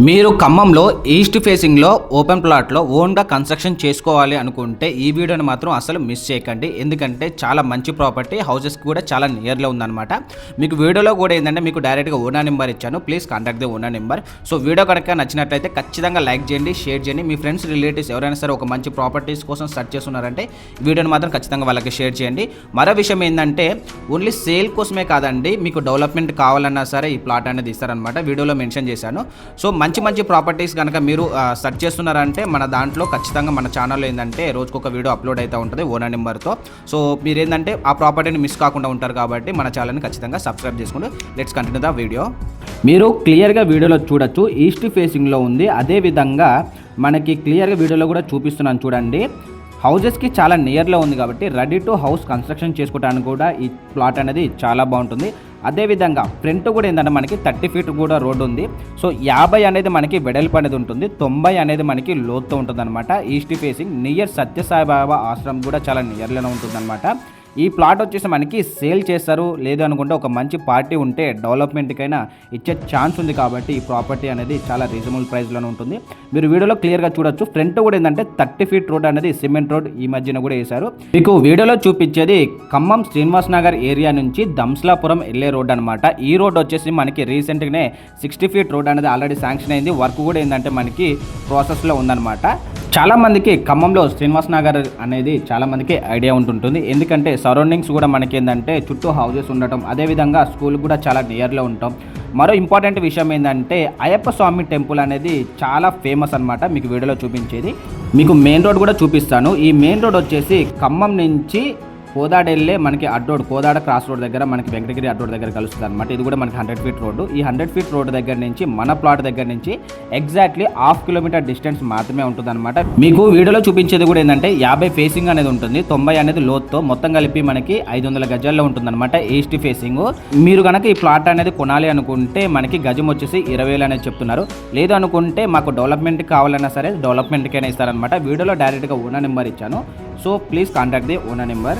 మీరు ఖమ్మంలో ఈస్ట్ ఫేసింగ్లో ఓపెన్ ప్లాట్లో ఓన్గా కన్స్ట్రక్షన్ చేసుకోవాలి అనుకుంటే ఈ వీడియోని మాత్రం అసలు మిస్ చేయకండి. ఎందుకంటే చాలా మంచి ప్రాపర్టీ, హౌసెస్కి కూడా చాలా నియర్లో ఉందన్నమాట. మీకు వీడియోలో కూడా ఏంటంటే మీకు డైరెక్ట్గా ఓనర్ నెంబర్ ఇచ్చాను, please contact the owner number. So video కనుక నచ్చినట్లయితే ఖచ్చితంగా లైక్ చేయండి, షేర్ చేయండి. మీ ఫ్రెండ్స్ రిలేటివ్స్ ఎవరైనా సరే ఒక మంచి ప్రాపర్టీస్ కోసం సెర్చ్ చేస్తున్నారంటే ఈ వీడియోని మాత్రం ఖచ్చితంగా వాళ్ళకి షేర్ చేయండి. మరో విషయం ఏంటంటే ఓన్లీ సేల్ కోసమే కాదండి, మీకు డెవలప్మెంట్ కావాలన్నా సరే ఈ ప్లాట్ అనేది ఇస్తారనమాట. వీడియోలో మెన్షన్ చేశాను. సో మంచి మంచి ప్రాపర్టీస్ కనుక మీరు సెర్చ్ చేస్తున్నారంటే మన దాంట్లో ఖచ్చితంగా మన ఛానల్లో ఏంటంటే రోజుకొక వీడియో అప్లోడ్ అవుతూ ఉంటుంది ఓనర్ నెంబర్తో. సో మీరు ఏంటంటే ఆ ప్రాపర్టీని మిస్ కాకుండా ఉంటారు కాబట్టి మన ఛానల్ని ఖచ్చితంగా సబ్స్క్రైబ్ చేసుకోండి. Let's continue the video. మీరు క్లియర్గా వీడియోలో చూడొచ్చు, ఈస్ట్ ఫేసింగ్లో ఉంది. అదేవిధంగా మనకి క్లియర్గా వీడియోలో కూడా చూపిస్తున్నాను చూడండి. హౌజెస్కి చాలా నియర్లో ఉంది కాబట్టి రెడీ టు హౌస్ కన్స్ట్రక్షన్ చేసుకోవడానికి కూడా ఈ ప్లాట్ అనేది చాలా బాగుంటుంది. అదేవిధంగా ఫ్రంట్ కూడా ఏంటంటే మనకి 30 ఫీట్ కూడా రోడ్డు ఉంది. సో 50 అనేది మనకి వెడల్పు అనేది ఉంటుంది, 90 అనేది మనకి లోతు ఉంటుంది అనమాట. ఈస్ట్ ఫేసింగ్ నియర్ సత్యసాయిబాబా ఆశ్రమం కూడా చాలా నియర్లోనే ఉంటుంది అనమాట. ఈ ప్లాట్ వచ్చేసి మనకి సేల్ చేస్తారు, లేదు అనుకుంటే ఒక మంచి పార్టీ ఉంటే డెవలప్మెంట్కైనా ఇచ్చే ఛాన్స్ ఉంది. కాబట్టి ఈ ప్రాపర్టీ అనేది చాలా రీజనబుల్ ప్రైస్లోనే ఉంటుంది. మీరు వీడియోలో క్లియర్గా చూడొచ్చు. ఫ్రంట్ కూడా ఏంటంటే 30 ఫీట్ రోడ్ అనేది సిమెంట్ రోడ్ ఈ మధ్యన కూడా వేశారు. మీకు వీడియోలో చూపించేది ఖమ్మం శ్రీనివాస్ నగర్ ఏరియా నుంచి దంస్లాపురం వెళ్ళే రోడ్ అనమాట. ఈ రోడ్ వచ్చేసి మనకి రీసెంట్గానే 60 ఫీట్ రోడ్ అనేది ఆల్రెడీ శాంక్షన్ అయింది. వర్క్ కూడా ఏంటంటే మనకి ప్రాసెస్లో ఉందన్నమాట. చాలామందికి ఖమ్మంలో శ్రీనివాస్ నగర్ అనేది చాలామందికి ఐడియా ఉంటుంటుంది. ఎందుకంటే సరౌండింగ్స్ కూడా మనకి ఏంటంటే చుట్టూ హౌజెస్ ఉండటం, అదేవిధంగా స్కూల్ కూడా చాలా నియర్లో ఉంటాం. మరో ఇంపార్టెంట్ విషయం ఏంటంటే అయ్యప్ప స్వామి టెంపుల్ అనేది చాలా ఫేమస్ అనమాట. మీకు వీడియోలో చూపించేది మీకు మెయిన్ రోడ్ కూడా చూపిస్తాను. ఈ మెయిన్ రోడ్ వచ్చేసి ఖమ్మం నుంచి కోదాడ వెళ్ళే మనకి అడ్రోడ్, కోదాడ క్రాస్ రోడ్ దగ్గర మనకి వెంకటగిరి అడ్రోడ్ దగ్గర కలుస్తుంది అనమాట. ఇది కూడా మనకి 100 ఫీట్ రోడ్డు. ఈ 100 ఫీట్ రోడ్డు దగ్గర నుంచి మన ప్లాట్ దగ్గర నుంచి ఎగ్జాక్ట్లీ 1/2 కిలోమీటర్ డిస్టెన్స్ మాత్రమే ఉంటుంది అనమాట. మీకు వీడియోలో చూపించేది కూడా ఏంటంటే 50 ఫేసింగ్ అనేది ఉంటుంది, 90 అనేది లోతుతో మొత్తం కలిపి మనకి 500 గజాల్లో ఉంటుంది అనమాట ఈస్ట్ ఫేసింగ్. మీరు కనుక ఈ ప్లాట్ అనేది కొనాలి అనుకుంటే మనకి గజం వచ్చేసి 20,000 అనేది చెప్తున్నారు. లేదు అనుకుంటే మాకు డెవలప్మెంట్ కావాలన్నా సరే డెవలప్మెంట్కైనా ఇస్తారనమాట. వీడియోలో డైరెక్ట్గా ఓనర్ నెంబర్ ఇచ్చాను. So please contact the owner number.